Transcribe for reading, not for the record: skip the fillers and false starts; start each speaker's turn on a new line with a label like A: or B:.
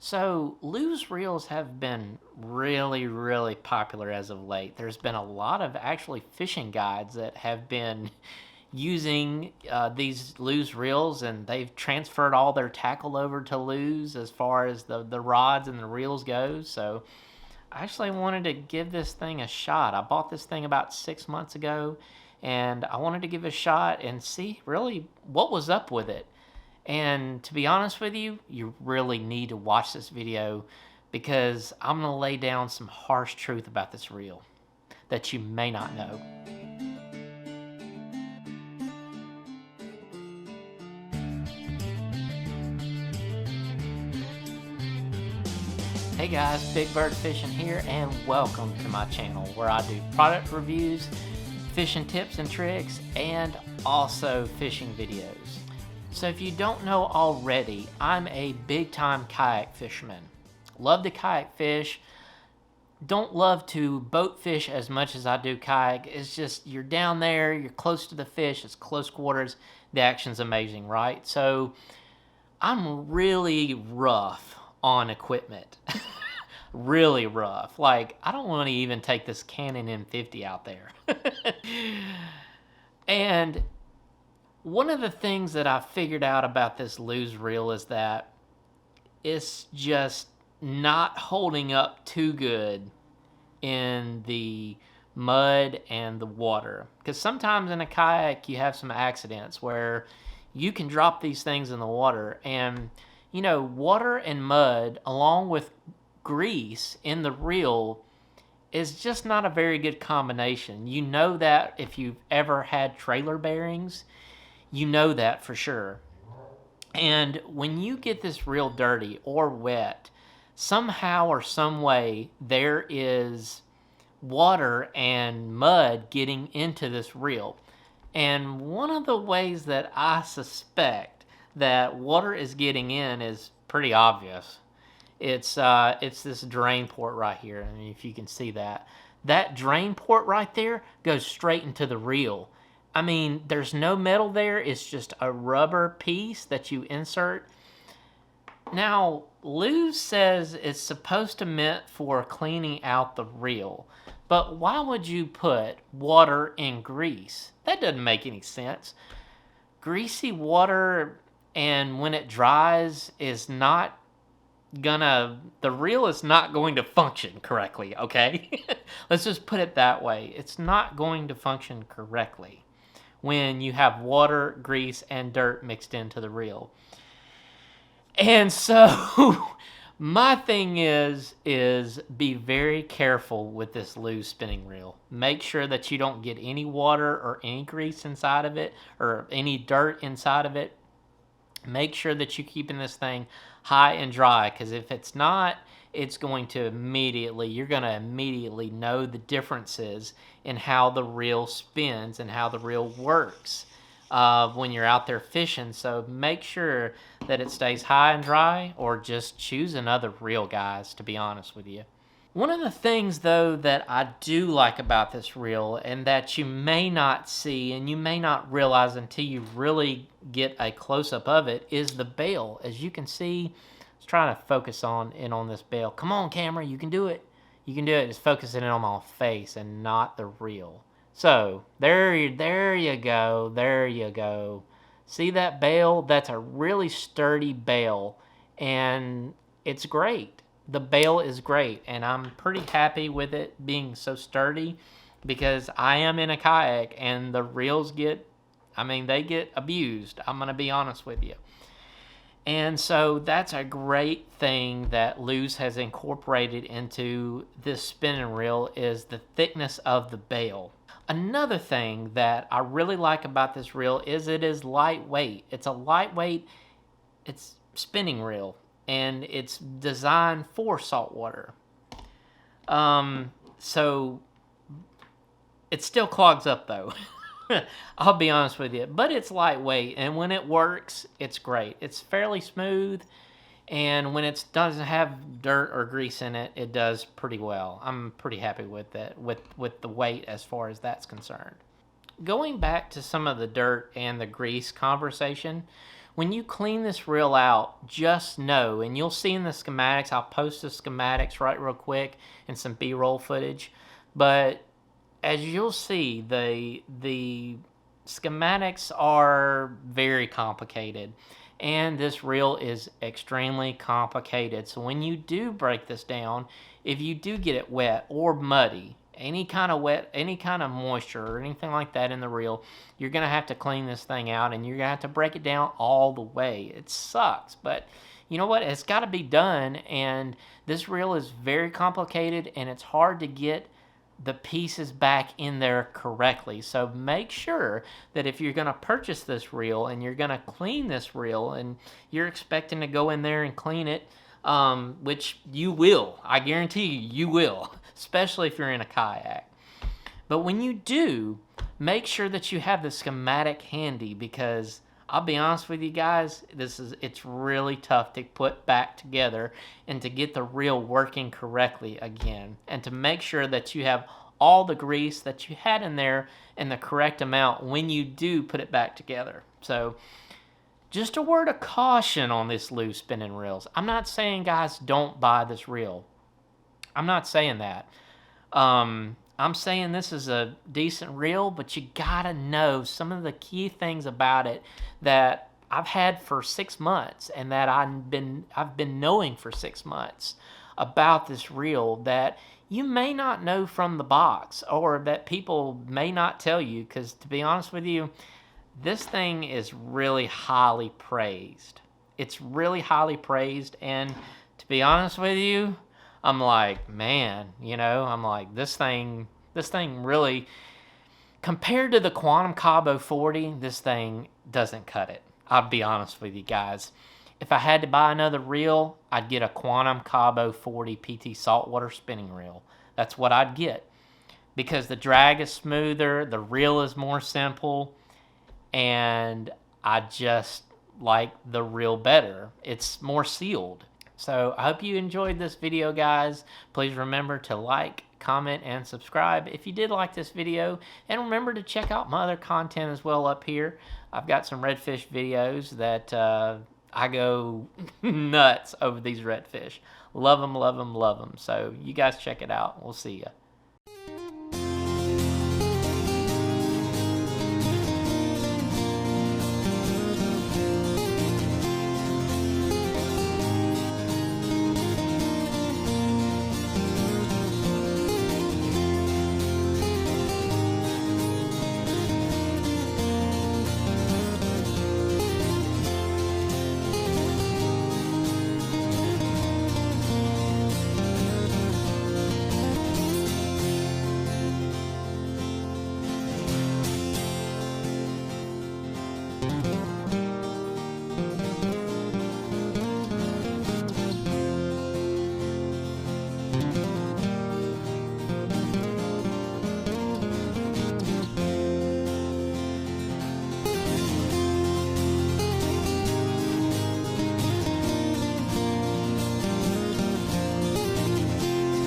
A: So, Lews reels have been really popular as of late. There's been a lot of actually fishing guides that have been using these Lews reels, and they've transferred all their tackle over to Lews as far as the rods and the reels go. So, I actually wanted to give this thing a shot. I bought this thing about 6 months ago, and I wanted to give it a shot and see really what was up with it. And to be honest with you, you really need to watch this video because I'm going to lay down some harsh truth about this reel that you may not know. Hey guys, Bigbirdfishin here, and welcome to my channel where I do product reviews, fishing tips and tricks, and also fishing videos. So if you don't know already, I'm a big-time kayak fisherman. Love to kayak fish. Don't love to boat fish as much as I do kayak. It's just, you're down there, you're close to the fish, it's close quarters, the action's amazing, right? So I'm really rough on equipment. Really rough. Like, I don't want to even take this Canon M50 out there. And one of the things that I figured out about this Lews reel is that it's just not holding up too good in the mud and the water. Because sometimes in a kayak you have some accidents where you can drop these things in the water, and you know, water and mud along with grease in the reel is just not a very good combination. You know that if you've ever had trailer bearings, you know that for sure. And when you get this reel dirty or wet, somehow or some way there is water and mud getting into this reel. And one of the ways that I suspect that water is getting in is pretty obvious. It's this drain port right here. I mean, if you can see that. That drain port right there goes straight into the reel. I mean, there's no metal there. It's just a rubber piece that you insert. Now, Lews says it's supposed to meant for cleaning out the reel. But why would you put water in grease? That doesn't make any sense. Greasy water, and when it dries, is not gonna, the reel is not going to function correctly, okay? Let's just put it that way. It's not going to function correctly when you have water, grease, and dirt mixed into the reel. And so my thing is be very careful with this Lews spinning reel. Make sure that you don't get any water or any grease inside of it or any dirt inside of it. Make sure that you're keeping this thing high and dry, because if it's not, it's going to you're going to immediately know the differences in how the reel spins and how the reel works when you're out there fishing. So make sure that it stays high and dry, or just choose another reel, guys, to be honest with you. One of the things, though, that I do like about this reel, and that you may not see and you may not realize until you really get a close-up of it, is the bail. As you can see, let's try to focus on this bail. Come on, camera, you can do it. You can do it. It's focusing in on my face and not the reel. So, there you go. There you go. See that bail? That's a really sturdy bail, and it's great. The bail is great, and I'm pretty happy with it being so sturdy, because I am in a kayak and the reels get abused. I'm going to be honest with you. And so that's a great thing that Lews has incorporated into this spinning reel, is the thickness of the bail. Another thing that I really like about this reel is it is lightweight. It's a lightweight, it's spinning reel, and it's designed for saltwater. So it still clogs up, though. I'll be honest with you. But it's lightweight, and when it works, it's great. It's fairly smooth, and when it doesn't have dirt or grease in it, it does pretty well. I'm pretty happy with that, with the weight as far as that's concerned. Going back to some of the dirt and the grease conversation, when you clean this reel out, just know, and you'll see in the schematics, I'll post the schematics right real quick and some B-roll footage, but as you'll see, the schematics are very complicated, and this reel is extremely complicated. So when you do break this down, if you do get it wet or muddy, any kind of wet, any kind of moisture or anything like that in the reel, you're going to have to clean this thing out, and you're going to have to break it down all the way. It sucks, but you know what? It's got to be done, and this reel is very complicated, and it's hard to get the pieces back in there correctly. So make sure that if you're going to purchase this reel and you're going to clean this reel and you're expecting to go in there and clean it, which you will, I guarantee you will, especially if you're in a kayak. But when you do, make sure that you have the schematic handy, because I'll be honest with you guys, it's really tough to put back together and to get the reel working correctly again, and to make sure that you have all the grease that you had in there in the correct amount when you do put it back together. So just a word of caution on this Lews spinning reels. I'm not saying, guys, don't buy this reel. I'm not saying that. I'm saying this is a decent reel, but you gotta know some of the key things about it that I've had for 6 months, and that I've been knowing for 6 months about this reel that you may not know from the box, or that people may not tell you, because to be honest with you, this thing is really highly praised. It's really highly praised, and to be honest with you, I'm like, man, I'm like, this thing really, compared to the Quantum Cabo 40, this thing doesn't cut it. I'll be honest with you guys. If I had to buy another reel, I'd get a Quantum Cabo 40 PT saltwater spinning reel. That's what I'd get, because the drag is smoother, the reel is more simple, and I just like the reel better. It's more sealed. So I hope you enjoyed this video, guys. Please remember to like, comment, and subscribe if you did like this video. And remember to check out my other content as well up here. I've got some redfish videos that I go nuts over these redfish. Love them, love them, love them. So you guys check it out. We'll see ya.